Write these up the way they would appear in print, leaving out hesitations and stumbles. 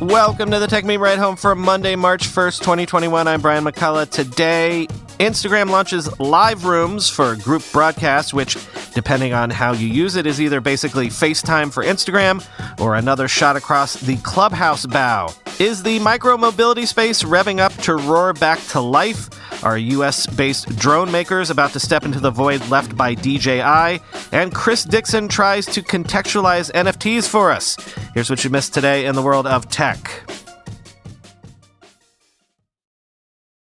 Welcome to the Tech Meme Ride Home for Monday, March 1st, 2021. I'm Brian McCullough. Today, Instagram launches live rooms for group broadcasts, which, depending on how you use it, is either basically FaceTime for Instagram or another shot across the Clubhouse bow. Is the micro-mobility space revving up to roar back to life? Are US-based drone makers about to step into the void left by DJI? And Chris Dixon tries to contextualize NFTs for us. Here's what you missed today in the world of tech.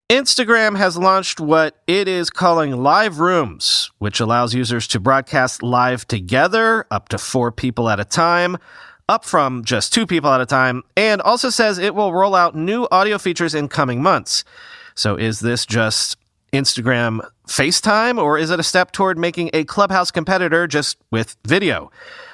Instagram has launched what it is calling live rooms, which allows users to broadcast live together, up to 4 people at a time, up from just 2 people at a time, and also says it will roll out new audio features in coming months. So is this just Instagram FaceTime, or is it a step toward making a Clubhouse competitor just with video?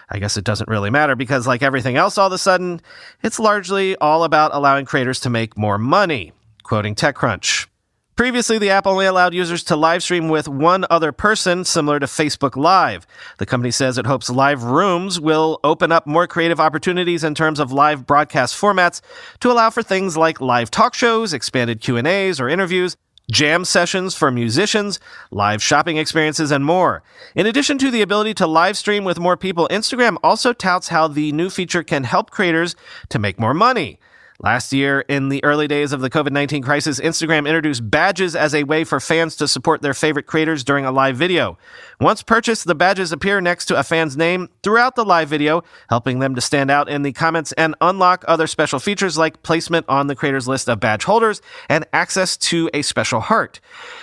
I guess it doesn't really matter because, like everything else, all of a sudden, it's largely all about allowing creators to make more money. Quoting TechCrunch. Previously, the app only allowed users to live stream with one other person, similar to Facebook Live. The company says it hopes live rooms will open up more creative opportunities in terms of live broadcast formats to allow for things like live talk shows, expanded Q&As or interviews, jam sessions for musicians, live shopping experiences, and more. In addition to the ability to live stream with more people, Instagram also touts how the new feature can help creators to make more money. Last year, in the early days of the COVID-19 crisis, Instagram introduced badges as a way for fans to support their favorite creators during a live video. Once purchased, the badges appear next to a fan's name throughout the live video, helping them to stand out in the comments and unlock other special features like placement on the creator's list of badge holders and access to a special heart.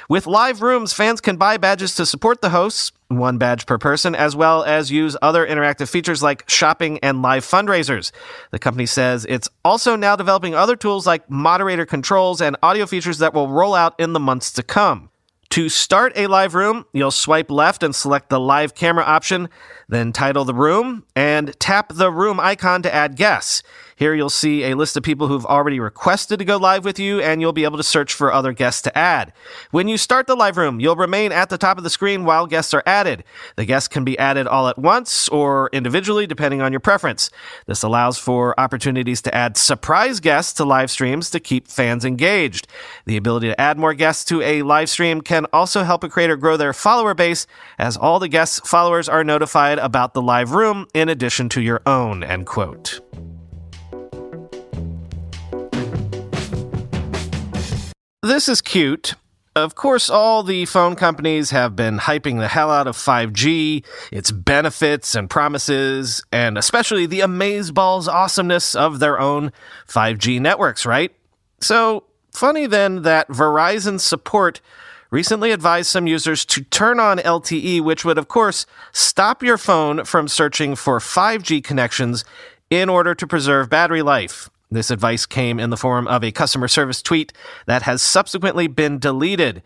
With live rooms, fans can buy badges to support the hosts, 1 badge per person, as well as use other interactive features like shopping and live fundraisers. The company says it's also now developing other tools like moderator controls and audio features that will roll out in the months to come. To start a live room, you'll swipe left and select the live camera option, then title the room, and tap the room icon to add guests. Here you'll see a list of people who've already requested to go live with you, and you'll be able to search for other guests to add. When you start the live room, you'll remain at the top of the screen while guests are added. The guests can be added all at once or individually, depending on your preference. This allows for opportunities to add surprise guests to live streams to keep fans engaged. The ability to add more guests to a live stream can also help a creator grow their follower base, as all the guests' followers are notified about the live room in addition to your own, end quote. This is cute. Of course, all the phone companies have been hyping the hell out of 5G, its benefits and promises, and especially the amazeballs awesomeness of their own 5G networks, right? So, funny then that Verizon support recently advised some users to turn on LTE, which would, of course, stop your phone from searching for 5G connections in order to preserve battery life. This advice came in the form of a customer service tweet that has subsequently been deleted.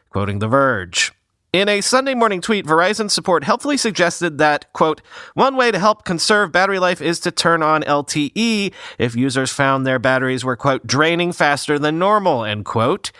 Quoting The Verge. In a Sunday morning tweet, Verizon support helpfully suggested that, quote, one way to help conserve battery life is to turn on LTE if users found their batteries were, quote, draining faster than normal, end quote.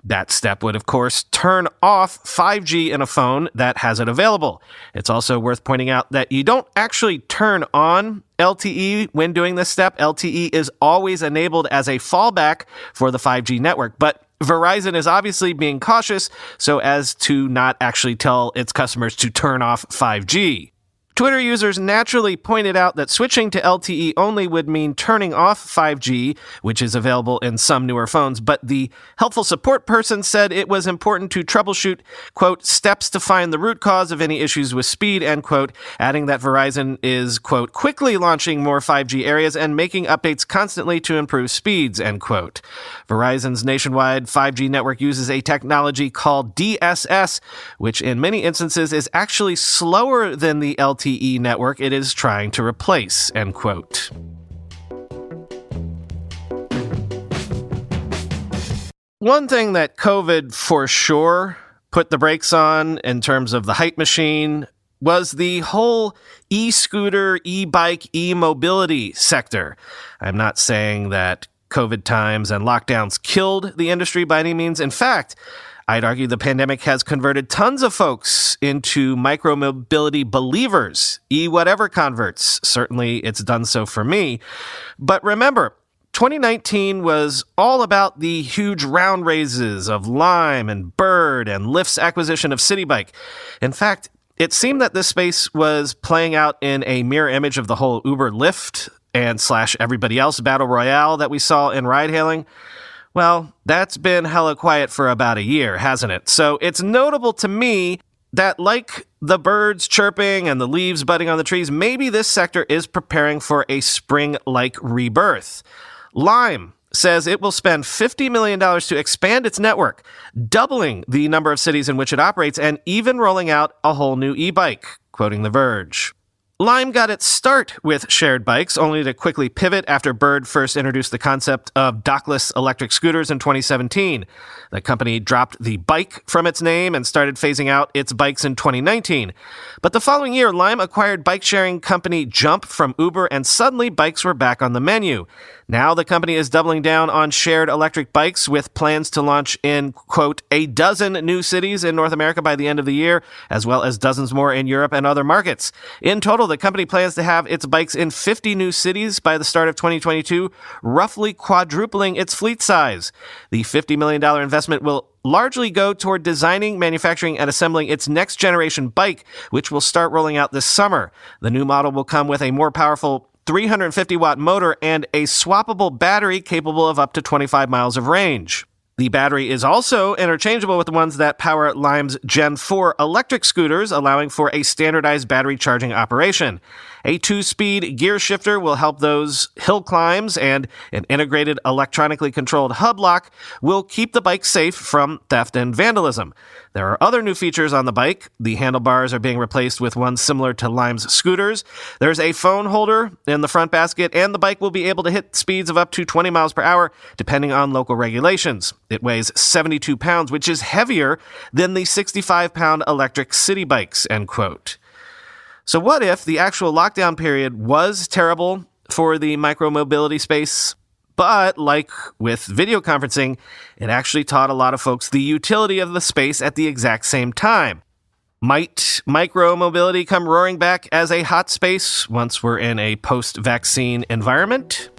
That step would, of course, turn off 5G in a phone that has it available. It's also worth pointing out that you don't actually turn on LTE when doing this step. LTE is always enabled as a fallback for the 5G network, but Verizon is obviously being cautious so as to not actually tell its customers to turn off 5G. Twitter users naturally pointed out that switching to LTE only would mean turning off 5G, which is available in some newer phones, but the helpful support person said it was important to troubleshoot, quote, steps to find the root cause of any issues with speed, end quote, adding that Verizon is, quote, quickly launching more 5G areas and making updates constantly to improve speeds, end quote. Verizon's nationwide 5G network uses a technology called DSS, which in many instances is actually slower than the LTE network it is trying to replace, end quote. One thing that COVID for sure put the brakes on in terms of the hype machine was the whole e-scooter, e-bike, e-mobility sector. I'm not saying that COVID times and lockdowns killed the industry by any means. In fact, I'd argue the pandemic has converted tons of folks into micromobility believers, e-whatever converts. Certainly, it's done so for me. But remember, 2019 was all about the huge round raises of Lime and Bird and Lyft's acquisition of Citi Bike. In fact, it seemed that this space was playing out in a mirror image of the whole Uber Lyft and / everybody else battle royale that we saw in ride-hailing. Well, that's been hella quiet for about a year, hasn't it? So it's notable to me that, like the birds chirping and the leaves budding on the trees, maybe this sector is preparing for a spring-like rebirth. Lime says it will spend $50 million to expand its network, doubling the number of cities in which it operates, and even rolling out a whole new e-bike, quoting The Verge. Lime got its start with shared bikes, only to quickly pivot after Bird first introduced the concept of dockless electric scooters in 2017. The company dropped the bike from its name and started phasing out its bikes in 2019. But the following year, Lime acquired bike-sharing company Jump from Uber, and suddenly bikes were back on the menu. Now the company is doubling down on shared electric bikes with plans to launch in, quote, a dozen new cities in North America by the end of the year, as well as dozens more in Europe and other markets. In total, the company plans to have its bikes in 50 new cities by the start of 2022, roughly quadrupling its fleet size. The $50 million investment will largely go toward designing, manufacturing, and assembling its next-generation bike, which will start rolling out this summer. The new model will come with a more powerful 350-watt motor and a swappable battery capable of up to 25 miles of range. The battery is also interchangeable with the ones that power Lime's Gen 4 electric scooters, allowing for a standardized battery charging operation. A 2-speed gear shifter will help those hill climbs, and an integrated electronically controlled hub lock will keep the bike safe from theft and vandalism. There are other new features on the bike. The handlebars are being replaced with ones similar to Lime's scooters. There's a phone holder in the front basket, and the bike will be able to hit speeds of up to 20 miles per hour, depending on local regulations. It weighs 72 pounds, which is heavier than the 65-pound electric Citi bikes, end quote. So what if the actual lockdown period was terrible for the micromobility space, but like with video conferencing, it actually taught a lot of folks the utility of the space at the exact same time? Might micromobility come roaring back as a hot space once we're in a post-vaccine environment?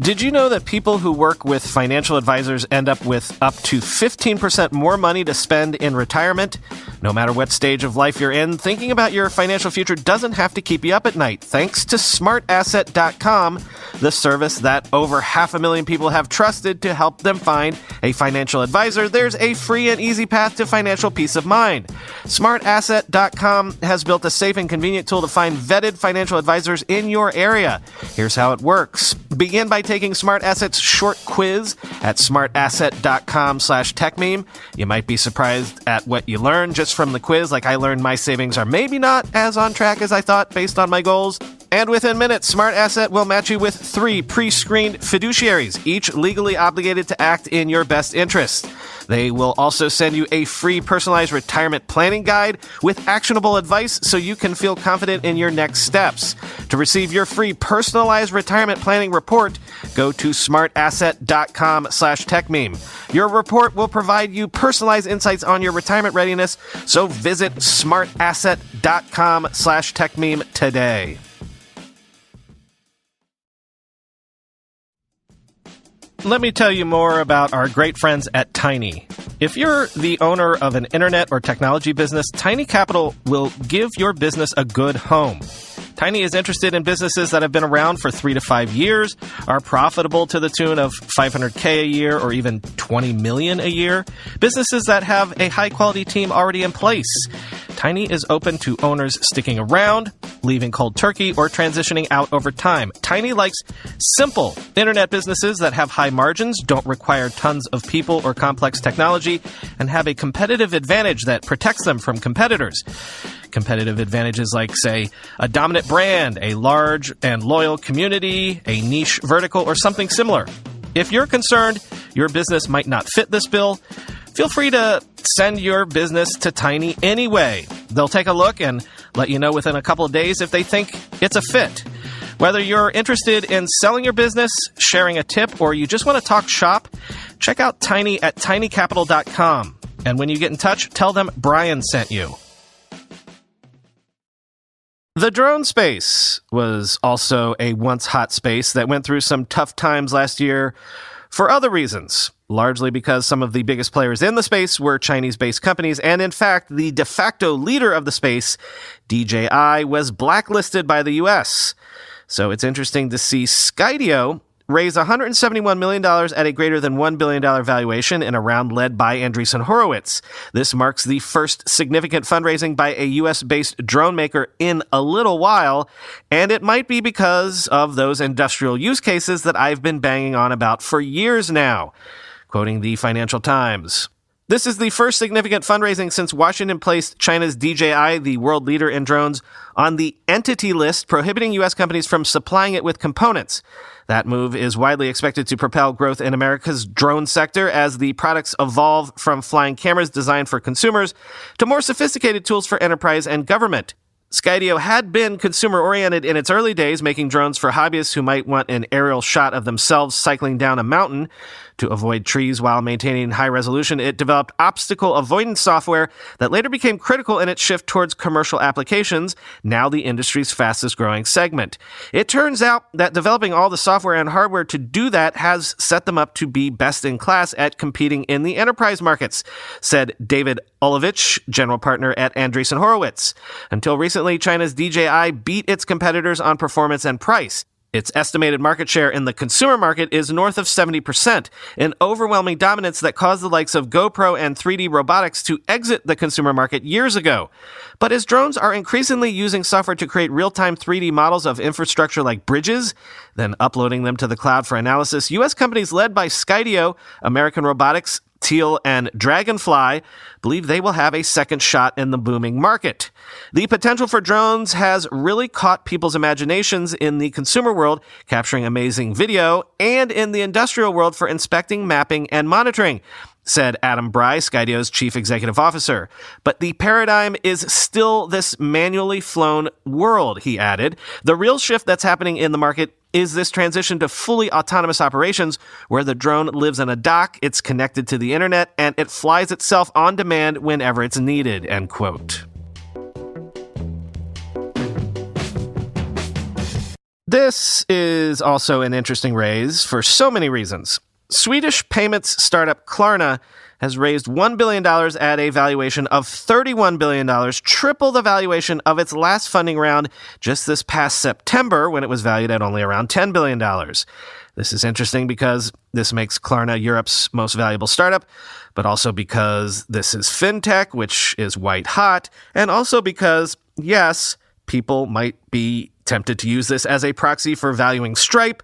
Did you know that people who work with financial advisors end up with up to 15% more money to spend in retirement? No matter what stage of life you're in, thinking about your financial future doesn't have to keep you up at night, thanks to SmartAsset.com, the service that over 500,000 people have trusted to help them find a financial advisor. There's a free and easy path to financial peace of mind. SmartAsset.com has built a safe and convenient tool to find vetted financial advisors in your area. Here's how it works. Begin by taking SmartAsset's short quiz at smartasset.com/techmeme. You might be surprised at what you learn just from the quiz. Like, I learned my savings are maybe not as on track as I thought based on my goals. And within minutes, SmartAsset will match you with 3 pre-screened fiduciaries, each legally obligated to act in your best interest. They will also send you a free personalized retirement planning guide with actionable advice so you can feel confident in your next steps. To receive your free personalized retirement planning report, go to smartasset.com/techmeme. Your report will provide you personalized insights on your retirement readiness, so visit smartasset.com/techmeme today. Let me tell you more about our great friends at Tiny. If you're the owner of an internet or technology business, Tiny Capital will give your business a good home. Tiny is interested in businesses that have been around for 3 to 5 years, are profitable to the tune of $500K a year or even $20 million a year, businesses that have a high-quality team already in place. Tiny is open to owners sticking around, leaving cold turkey, or transitioning out over time. Tiny likes simple internet businesses that have high margins, don't require tons of people or complex technology, and have a competitive advantage that protects them from competitors. Competitive advantages like, say, a dominant brand, a large and loyal community, a niche vertical, or something similar. If you're concerned your business might not fit this bill, feel free to send your business to Tiny anyway. They'll take a look and let you know within a couple of days if they think it's a fit. Whether you're interested in selling your business, sharing a tip, or you just want to talk shop, check out Tiny at tinycapital.com. And when you get in touch, tell them Brian sent you. The drone space was also a once hot space that went through some tough times last year for other reasons, largely because some of the biggest players in the space were Chinese-based companies, and in fact, the de facto leader of the space, DJI, was blacklisted by the US. So it's interesting to see Skydio raise $171 million at a greater than $1 billion valuation in a round led by Andreessen Horowitz. This marks the first significant fundraising by a U.S.-based drone maker in a little while, and it might be because of those industrial use cases that I've been banging on about for years now. Quoting the Financial Times, "This is the first significant fundraising since Washington placed China's DJI, the world leader in drones, on the entity list, prohibiting U.S. companies from supplying it with components. That move is widely expected to propel growth in America's drone sector as the products evolve from flying cameras designed for consumers to more sophisticated tools for enterprise and government. Skydio had been consumer-oriented in its early days, making drones for hobbyists who might want an aerial shot of themselves cycling down a mountain. To avoid trees while maintaining high resolution, it developed obstacle avoidance software that later became critical in its shift towards commercial applications, now the industry's fastest-growing segment. It turns out that developing all the software and hardware to do that has set them up to be best in class at competing in the enterprise markets," said David Olovich, general partner at Andreessen Horowitz. "Until recently, China's DJI beat its competitors on performance and price. Its estimated market share in the consumer market is north of 70%, an overwhelming dominance that caused the likes of GoPro and 3D Robotics to exit the consumer market years ago. But as drones are increasingly using software to create real-time 3D models of infrastructure like bridges, then uploading them to the cloud for analysis, U.S. companies led by Skydio, American Robotics, Teal, and Dragonfly believe they will have a second shot in the booming market. The potential for drones has really caught people's imaginations in the consumer world, capturing amazing video, and in the industrial world for inspecting, mapping, and monitoring," said Adam Bry, Skydio's chief executive officer. "But the paradigm is still this manually flown world," he added. "The real shift that's happening in the market is this transition to fully autonomous operations where the drone lives in a dock, it's connected to the internet, and it flies itself on demand whenever it's needed," end quote. This is also an interesting raise for so many reasons. Swedish payments startup Klarna has raised $1 billion at a valuation of $31 billion, triple the valuation of its last funding round just this past September when it was valued at only around $10 billion. This is interesting because this makes Klarna Europe's most valuable startup, but also because this is fintech, which is white hot, and also because, yes, people might be tempted to use this as a proxy for valuing Stripe,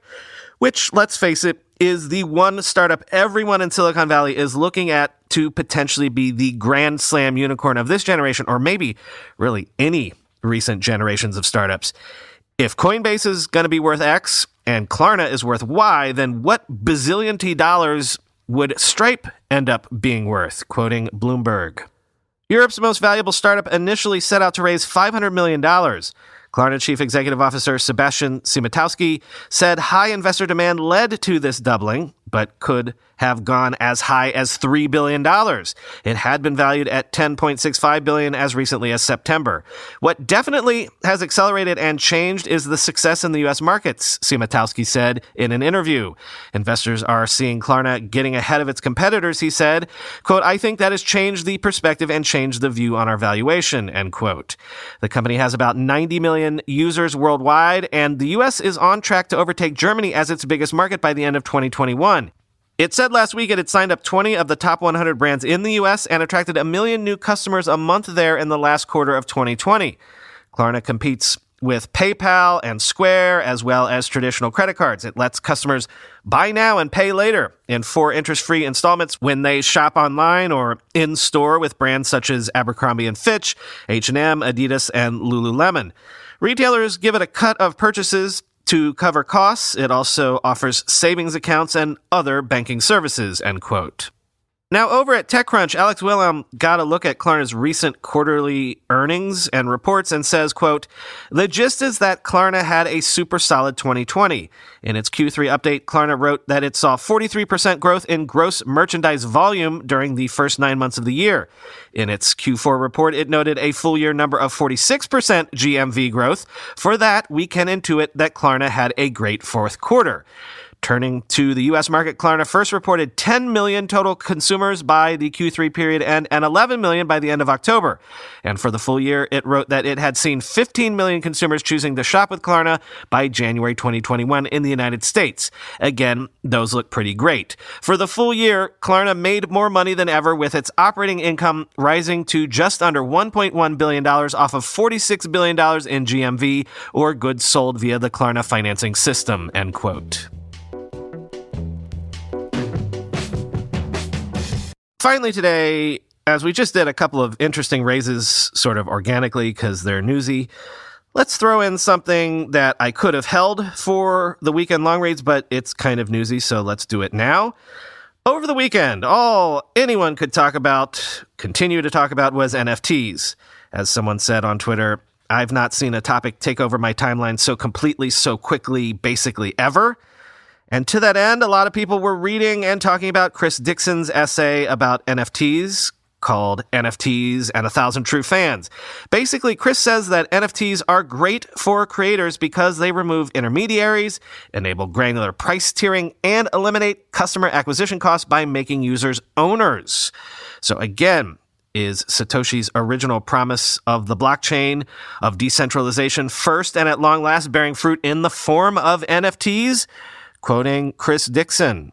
which, let's face it, is the one startup everyone in Silicon Valley is looking at to potentially be the grand slam unicorn of this generation, or maybe really any recent generations of startups. If Coinbase is going to be worth X and Klarna is worth Y, then what bazillion T dollars would Stripe end up being worth? Quoting Bloomberg. Europe's most valuable startup initially set out to raise $500 million. Klarna Chief Executive Officer Sebastian Siemiatowski said high investor demand led to this doubling, but could have gone as high as $3 billion. It had been valued at $10.65 billion as recently as September. What definitely has accelerated and changed is the success in the U.S. markets, Siemiatowski said in an interview. Investors are seeing Klarna getting ahead of its competitors, he said. Quote, "I think that has changed the perspective and changed the view on our valuation," end quote. The company has about 90 million users worldwide, and the U.S. is on track to overtake Germany as its biggest market by the end of 2021. It said last week it had signed up 20 of the top 100 brands in the U.S. and attracted 1 million new customers a month there in the last quarter of 2020. Klarna competes with PayPal and Square, as well as traditional credit cards. It lets customers buy now and pay later in 4 interest-free installments when they shop online or in-store with brands such as Abercrombie & Fitch, H&M, Adidas, and Lululemon. Retailers give it a cut of purchases to cover costs. It also offers savings accounts and other banking services, end quote. Now, over at TechCrunch, Alex Wilhelm got a look at Klarna's recent quarterly earnings and reports and says, quote, "The gist is that Klarna had a super solid 2020. In its Q3 update, Klarna wrote that it saw 43% growth in gross merchandise volume during the first 9 months of the year. In its Q4 report, it noted a full-year number of 46% GMV growth. For that, we can intuit that Klarna had a great fourth quarter." Turning to the U.S. market, Klarna first reported 10 million total consumers by the Q3 period and 11 million by the end of October. And for the full year, it wrote that it had seen 15 million consumers choosing to shop with Klarna by January 2021 in the United States. Again, those look pretty great. For the full year, Klarna made more money than ever, with its operating income rising to just under $1.1 billion off of $46 billion in GMV, or goods sold via the Klarna financing system, end quote. Finally today, as we just did a couple of interesting raises sort of organically because they're newsy, let's throw in something that I could have held for the weekend long reads, but it's kind of newsy, so let's do it now. Over the weekend, all anyone could continue to talk about was NFTs. As someone said on Twitter, I've not seen a topic take over my timeline so completely, so quickly, basically ever. And to that end, a lot of people were reading and talking about Chris Dixon's essay about NFTs called NFTs and 1,000 True Fans. Basically, Chris says that NFTs are great for creators because they remove intermediaries, enable granular price tiering, and eliminate customer acquisition costs by making users owners. So again, is Satoshi's original promise of the blockchain, of decentralization, first and at long last bearing fruit in the form of NFTs? Quoting Chris Dixon,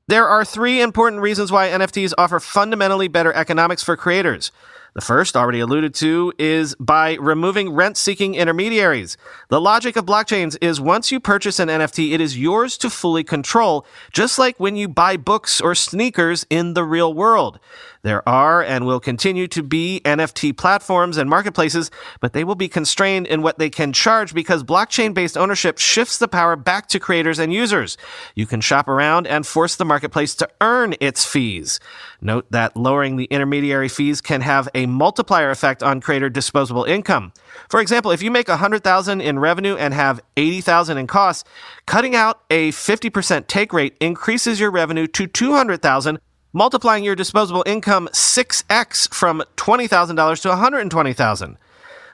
"There are 3 important reasons why NFTs offer fundamentally better economics for creators. The first, already alluded to, is by removing rent-seeking intermediaries. The logic of blockchains is once you purchase an NFT, it is yours to fully control, just like when you buy books or sneakers in the real world. There are and will continue to be NFT platforms and marketplaces, but they will be constrained in what they can charge because blockchain-based ownership shifts the power back to creators and users. You can shop around and force the marketplace to earn its fees. Note that lowering the intermediary fees can have a multiplier effect on creator disposable income. For example, if you make $100,000 in revenue and have $80,000 in costs, cutting out a 50% take rate increases your revenue to $200,000, multiplying your disposable income 6x from $20,000 to $120,000.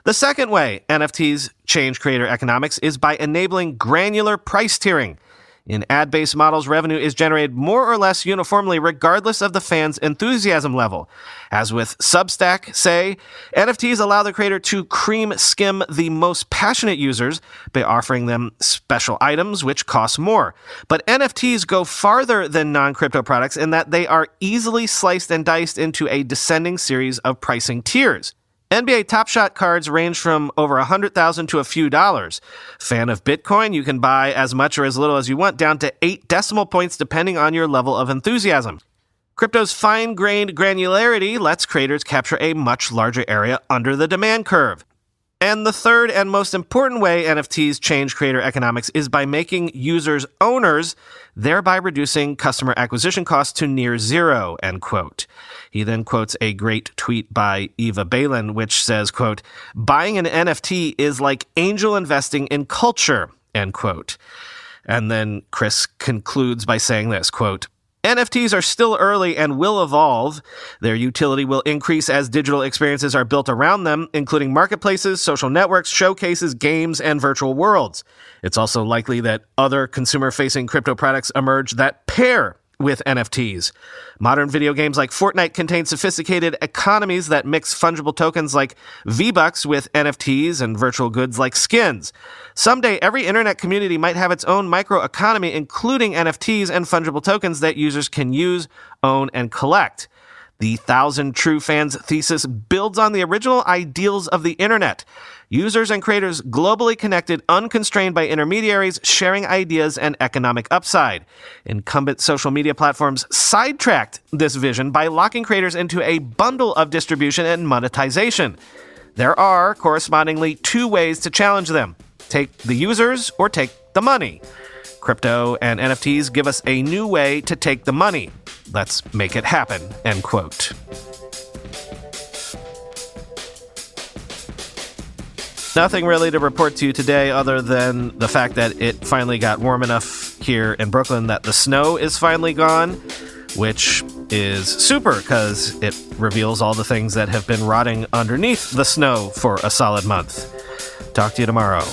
The second way NFTs change creator economics is by enabling granular price tiering. In ad-based models, revenue is generated more or less uniformly regardless of the fan's enthusiasm level. As with Substack, say, NFTs allow the creator to cream skim the most passionate users by offering them special items which cost more. But NFTs go farther than non-crypto products in that they are easily sliced and diced into a descending series of pricing tiers. NBA Top Shot cards range from over $100,000 to a few dollars. Fan of Bitcoin, you can buy as much or as little as you want, down to 8 decimal points depending on your level of enthusiasm. Crypto's fine-grained granularity lets creators capture a much larger area under the demand curve. And the third and most important way NFTs change creator economics is by making users owners, thereby reducing customer acquisition costs to near zero, end quote. He then quotes a great tweet by Eva Balin, which says, quote, "Buying an NFT is like angel investing in culture," end quote. And then Chris concludes by saying this, quote, "NFTs are still early and will evolve. Their utility will increase as digital experiences are built around them, including marketplaces, social networks, showcases, games, and virtual worlds. It's also likely that other consumer-facing crypto products emerge that pair with NFTs. Modern video games like Fortnite contain sophisticated economies that mix fungible tokens like V-Bucks with NFTs and virtual goods like skins. Someday, every internet community might have its own microeconomy, including NFTs and fungible tokens that users can use, own, and collect. The 1,000 True Fans thesis builds on the original ideals of the internet. Users and creators globally connected, unconstrained by intermediaries, sharing ideas and economic upside. Incumbent social media platforms sidetracked this vision by locking creators into a bundle of distribution and monetization. There are, correspondingly, 2 ways to challenge them. Take the users or take the money. Crypto and NFTs give us a new way to take the money. Let's make it happen, end quote. Nothing really to report to you today other than the fact that it finally got warm enough here in Brooklyn that the snow is finally gone, which is super because it reveals all the things that have been rotting underneath the snow for a solid month. Talk to you tomorrow.